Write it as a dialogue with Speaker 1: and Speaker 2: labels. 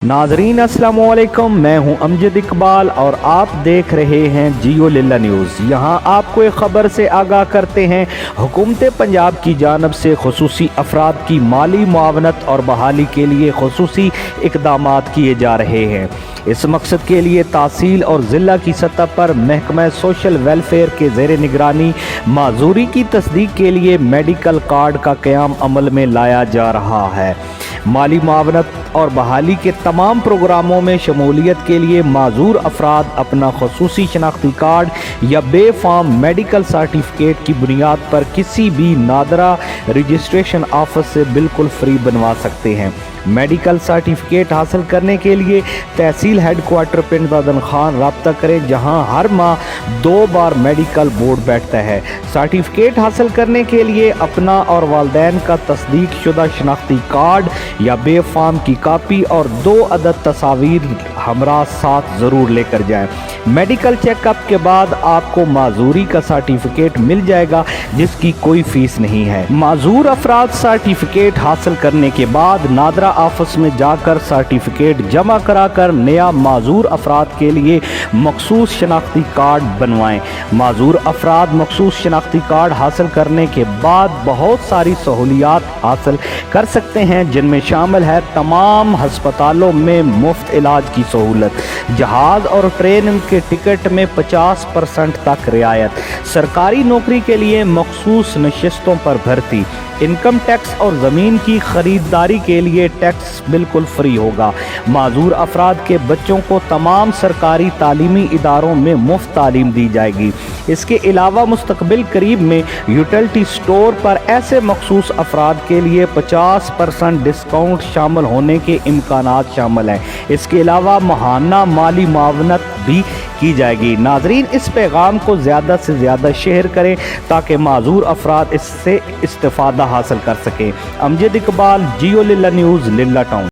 Speaker 1: नाजरीन अस्सलाम वालेकुम, मैं हूं अमजद इकबाल और आप देख रहे हैं जियो लिल्ला न्यूज़। यहां आपको एक ख़बर से आगाह करते हैं। हुकूमत पंजाब की जानब से खुसूसी अफराद की माली मुआवनत और बहाली के लिए खुसूसी इक़दामात किए जा रहे हैं। इस मकसद के लिए तहसील और ज़िला की सतह पर महकमा सोशल वेलफेयर के ज़ेर निगरानी माजूरी की तस्दीक के लिए मेडिकल कार्ड का क़याम अमल में लाया जा रहा है। माली मुआवनत और बहाली के तमाम प्रोग्रामों में शमूलियत के लिए माजूर अफराद अपना खसूसी शनाख्ती कार्ड या बे फॉर्म मेडिकल सर्टिफिकेट की बुनियाद पर किसी भी नादरा रजिस्ट्रेशन ऑफिस से बिल्कुल फ्री बनवा सकते हैं। मेडिकल सर्टिफिकेट हासिल करने के लिए तहसील हेडक्वार्टर पिंड दादन खान रब्ता करें, जहां हर माह 2 बार मेडिकल बोर्ड बैठता है। सर्टिफिकेट हासिल करने के लिए अपना और वालदैन का तस्दीक शुदा शनाख्ती कार्ड या बे फॉर्म की कापी और 2 अदद तस्वीर हमरा साथ ज़रूर लेकर जाएं। मेडिकल चेकअप के बाद आपको माजूरी का सर्टिफिकेट मिल जाएगा, जिसकी कोई फीस नहीं है। माजूर अफराद सर्टिफिकेट हासिल करने के बाद नादरा ऑफिस में जाकर सर्टिफिकेट जमा कराकर नया माजूर अफराद के लिए मखसूस शनाख्ती कार्ड बनवाएं। माजूर अफराद मखसूस शनाख्ती कार्ड हासिल करने के बाद बहुत सारी सहूलियात हासिल कर सकते हैं, जिनमें शामिल है तमाम हस्पतालों में मुफ्त इलाज की सहूलत, जहाज और ट्रेन के टिकट में 50% तक रियायत, सरकारी नौकरी के लिए मखसूस नशिस्तों पर भर्ती, इनकम टैक्स और ज़मीन की ख़रीदारी के लिए टैक्स बिल्कुल फ्री होगा। माजूर अफराद के बच्चों को तमाम सरकारी तालीमी इदारों में मुफ्त तालीम दी जाएगी। इसके अलावा मुस्तकबिल करीब में यूटिलिटी स्टोर पर ऐसे मखसूस अफराद के लिए 50% डिस्काउंट शामिल होने के इम्कानात शामिल हैं। इसके अलावा माहाना माली मुआवनत भी की जाएगी। नाजरीन, इस पैगाम को ज़्यादा से ज़्यादा शेयर करें ताकि माजूर अफराद इससे इस्तिफ़ादा हासिल कर सकें। अमजद इकबाल, जियो लिल्ला न्यूज़, लिल्ला टाउन।